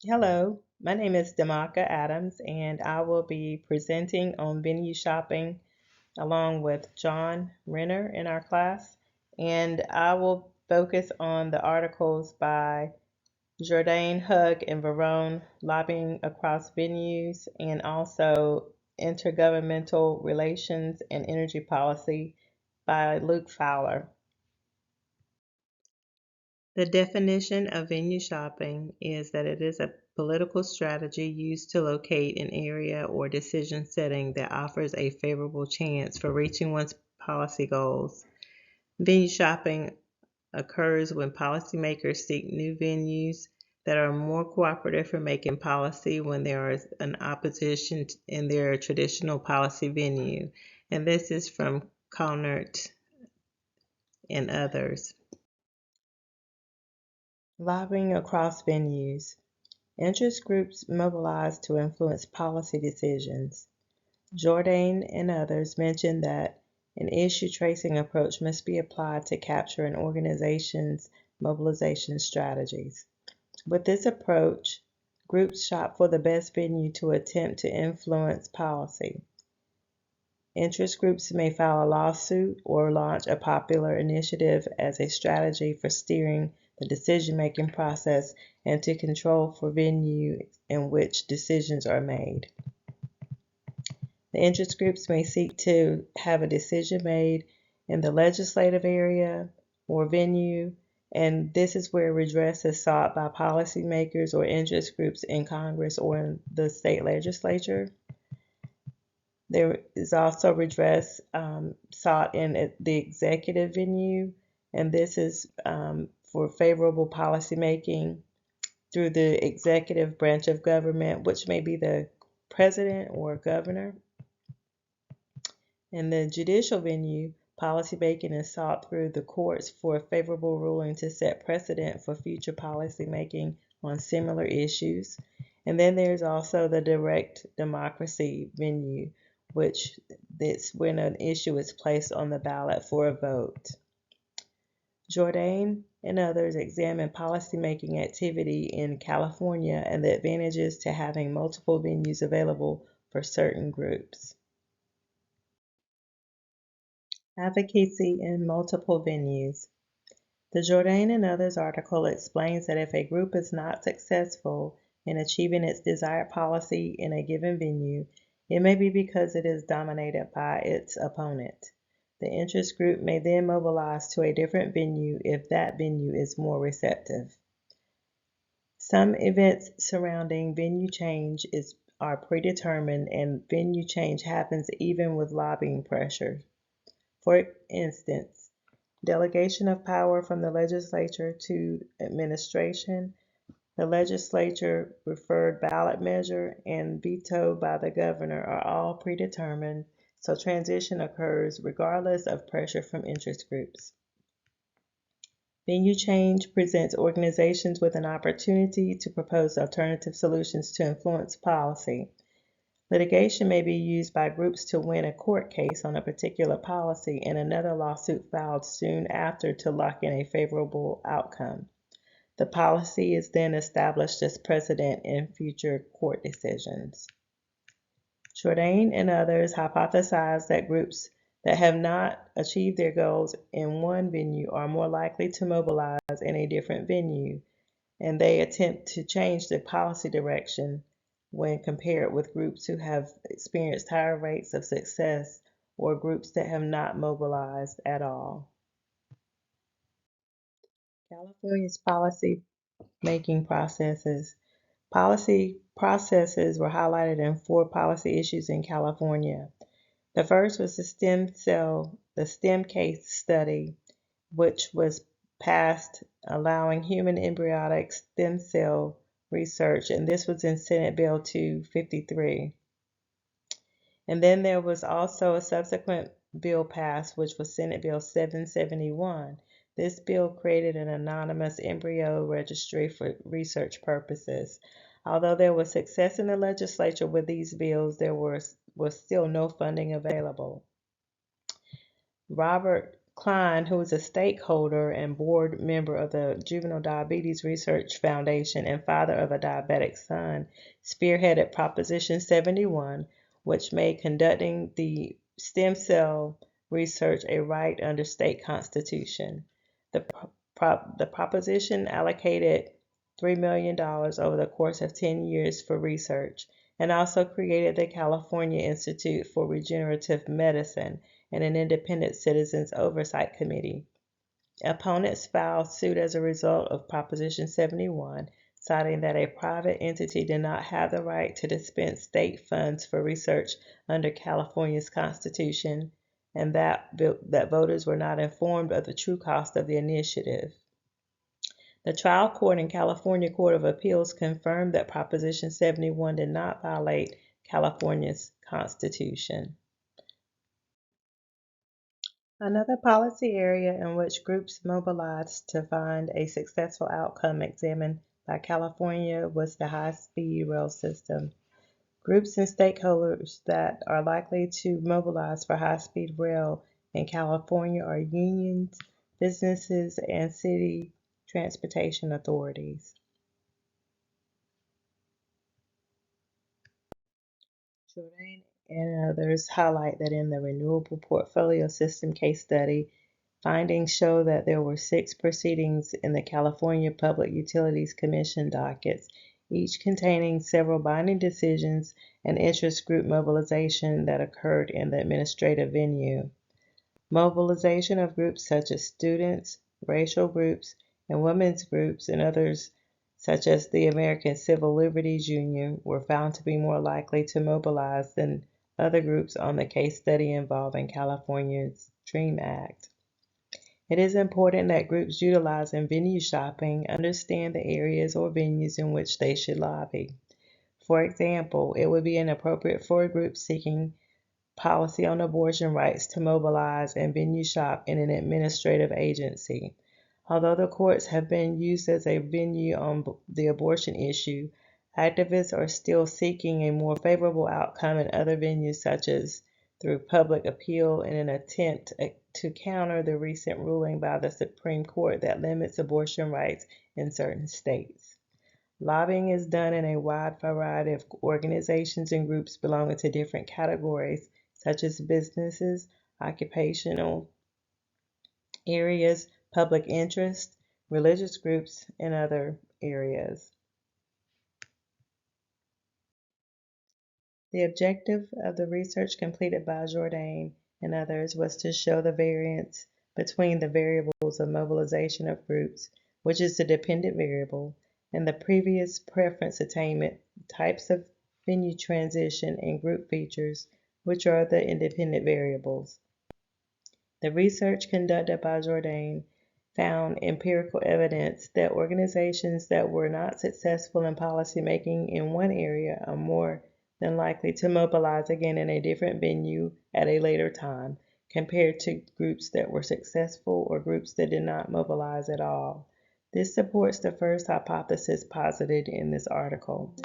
Hello, my name is Damaka Adams, and I will be presenting on venue shopping along with John Renner in our class. And I will focus on the articles by Jourdain, Hug, and Varone, Lobbying Across Venues, and also Intergovernmental Relations and Energy Policy by Luke Fowler. The definition of venue shopping is that it is a political strategy used to locate an area or decision setting that offers a favorable chance for reaching one's policy goals. Venue shopping occurs when policymakers seek new venues that are more cooperative for making policy when there is an opposition in their traditional policy venue. And this is from Conert and others. Lobbying across venues. Interest groups mobilize to influence policy decisions. Jourdain and others mention that an issue tracing approach must be applied to capture an organization's mobilization strategies. With this approach, groups shop for the best venue to attempt to influence policy. Interest groups may file a lawsuit or launch a popular initiative as a strategy for steering the decision-making process and to control for venue in which decisions are made. The interest groups may seek to have a decision made in the legislative area or venue, and this is where redress is sought by policymakers or interest groups in Congress or in the state legislature. There is also redress sought in the executive venue, and this is for favorable policymaking through the executive branch of government, which may be the president or governor. In the judicial venue, policymaking is sought through the courts for a favorable ruling to set precedent for future policymaking on similar issues. And then there's also the direct democracy venue, which it's when an issue is placed on the ballot for a vote. Jourdain and others examine policymaking activity in California and the advantages to having multiple venues available for certain groups. Advocacy in multiple venues. The Jourdain and others article explains that if a group is not successful in achieving its desired policy in a given venue, it may be because it is dominated by its opponent. The interest group may then mobilize to a different venue if that venue is more receptive. Some events surrounding venue change are predetermined, and venue change happens even with lobbying pressure. For instance, delegation of power from the legislature to administration, the legislature referred ballot measure, and veto by the governor are all predetermined, so transition occurs regardless of pressure from interest groups. Venue change presents organizations with an opportunity to propose alternative solutions to influence policy. Litigation may be used by groups to win a court case on a particular policy and another lawsuit filed soon after to lock in a favorable outcome. The policy is then established as precedent in future court decisions. Jourdain and others hypothesize that groups that have not achieved their goals in one venue are more likely to mobilize in a different venue, and they attempt to change the policy direction when compared with groups who have experienced higher rates of success or groups that have not mobilized at all. California's policy making processes. Policy processes were highlighted in 4 policy issues in California. The first was the STEM case study, which was passed allowing human embryonic stem cell research, and this was in Senate Bill 253. And then there was also a subsequent bill passed, which was Senate Bill 771. This bill created an anonymous embryo registry for research purposes. Although there was success in the legislature with these bills, there was still no funding available. Robert Klein, who is a stakeholder and board member of the Juvenile Diabetes Research Foundation and father of a diabetic son, spearheaded Proposition 71, which made conducting the stem cell research a right under state constitution. The proposition allocated $3 million over the course of 10 years for research and also created the California Institute for Regenerative Medicine and an independent citizens oversight committee. Opponents filed suit as a result of Proposition 71, citing that a private entity did not have the right to dispense state funds for research under California's Constitution, and that voters were not informed of the true cost of the initiative. The trial court and California Court of Appeals confirmed that Proposition 71 did not violate California's Constitution. Another policy area in which groups mobilized to find a successful outcome examined by California was the high-speed rail system. Groups and stakeholders that are likely to mobilize for high-speed rail in California are unions, businesses, and city transportation authorities. Jourdain and others highlight that in the Renewable Portfolio System case study, findings show that there were 6 proceedings in the California Public Utilities Commission dockets, each containing several binding decisions and interest group mobilization that occurred in the administrative venue. Mobilization of groups such as students, racial groups, and women's groups, and others such as the American Civil Liberties Union, were found to be more likely to mobilize than other groups on the case study involving California's DREAM Act. It is important that groups utilizing venue shopping understand the areas or venues in which they should lobby. For example, it would be inappropriate for a group seeking policy on abortion rights to mobilize and venue shop in an administrative agency. Although the courts have been used as a venue on the abortion issue, activists are still seeking a more favorable outcome in other venues, such as through public appeal, in an attempt to counter the recent ruling by the Supreme Court that limits abortion rights in certain states. Lobbying is done in a wide variety of organizations and groups belonging to different categories, such as businesses, occupational areas, public interest, religious groups, and other areas. The objective of the research completed by Jourdain and others was to show the variance between the variables of mobilization of groups, which is the dependent variable, and the previous preference attainment, types of venue transition, and group features, which are the independent variables. The research conducted by Jourdain found empirical evidence that organizations that were not successful in policymaking in one area are more than likely to mobilize again in a different venue at a later time, compared to groups that were successful or groups that did not mobilize at all. This supports the first hypothesis posited in this article.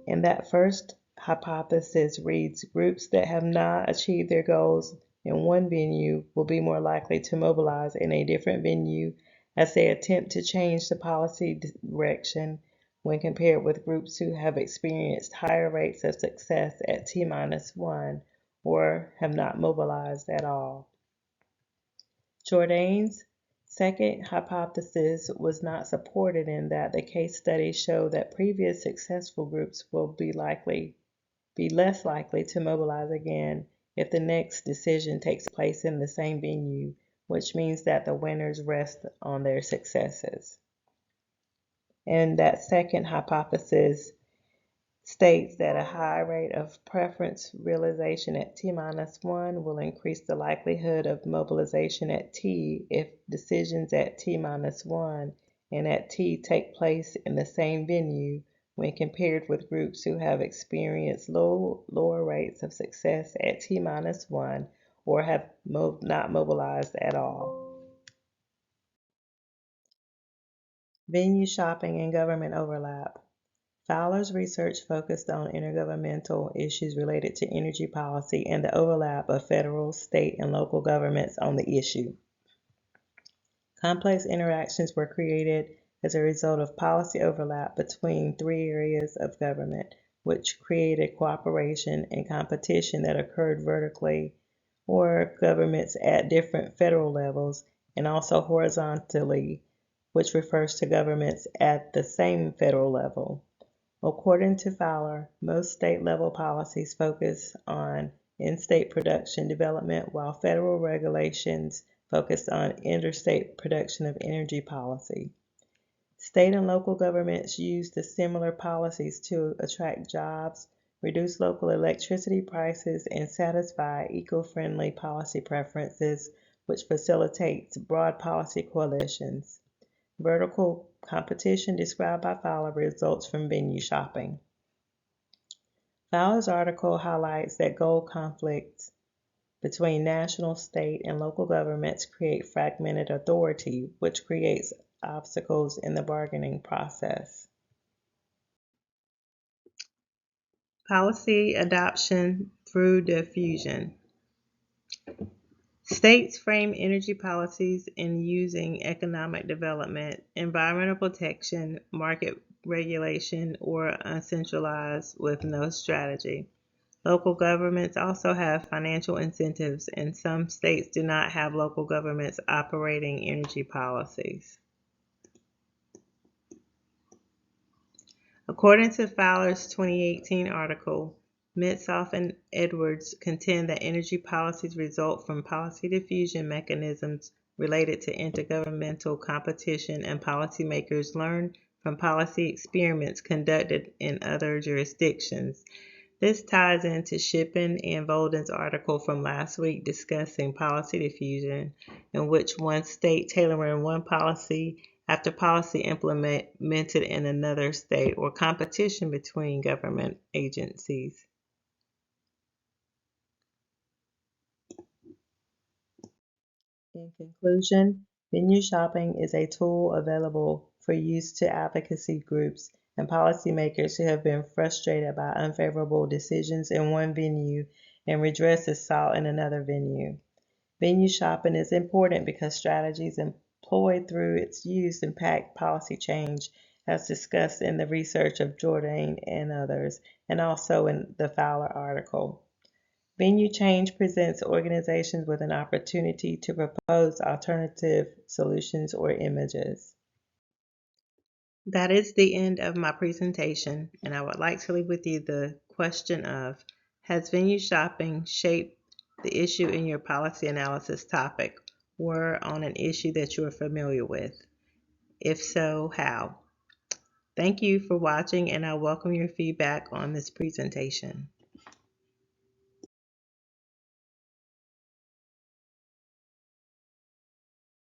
And that first hypothesis reads, groups that have not achieved their goals in one venue will be more likely to mobilize in a different venue as they attempt to change the policy direction when compared with groups who have experienced higher rates of success at T-1 or have not mobilized at all. Jourdain's second hypothesis was not supported in that the case study showed that previous successful groups will be less likely to mobilize again if the next decision takes place in the same venue, which means that the winners rest on their successes. And that second hypothesis states that a high rate of preference realization at T-1 will increase the likelihood of mobilization at T if decisions at T-1 and at T take place in the same venue when compared with groups who have experienced lower rates of success at T-1 or have not mobilized at all. Venue shopping and government overlap. Fowler's research focused on intergovernmental issues related to energy policy and the overlap of federal, state, and local governments on the issue. Complex interactions were created as a result of policy overlap between three areas of government, which created cooperation and competition that occurred vertically or governments at different federal levels, and also horizontally, which refers to governments at the same federal level. According to Fowler, most state-level policies focus on in-state production development, while federal regulations focus on interstate production of energy policy. State and local governments use the similar policies to attract jobs, reduce local electricity prices, and satisfy eco-friendly policy preferences, which facilitates broad policy coalitions. Vertical competition described by Fowler results from venue shopping. Fowler's article highlights that goal conflicts between national, state, and local governments create fragmented authority, which creates obstacles in the bargaining process. Policy adoption through diffusion. States frame energy policies in using economic development, environmental protection, market regulation, or uncentralized with no strategy. Local governments also have financial incentives, and some states do not have local governments operating energy policies. According to Fowler's 2018 article, Mitsoff and Edwards contend that energy policies result from policy diffusion mechanisms related to intergovernmental competition, and policymakers learn from policy experiments conducted in other jurisdictions. This ties into Shippen and Volden's article from last week discussing policy diffusion, in which one state tailoring one policy after policy implemented in another state, or competition between government agencies. In conclusion, venue shopping is a tool available for use to advocacy groups and policymakers who have been frustrated by unfavorable decisions in one venue and redress is sought in another venue. Venue shopping is important because strategies employed through its use impact policy change, as discussed in the research of Jourdain and others, and also in the Fowler article. Venue change presents organizations with an opportunity to propose alternative solutions or images. That is the end of my presentation, and I would like to leave with you the question of, has venue shopping shaped the issue in your policy analysis topic or on an issue that you are familiar with? If so, how? Thank you for watching, and I welcome your feedback on this presentation.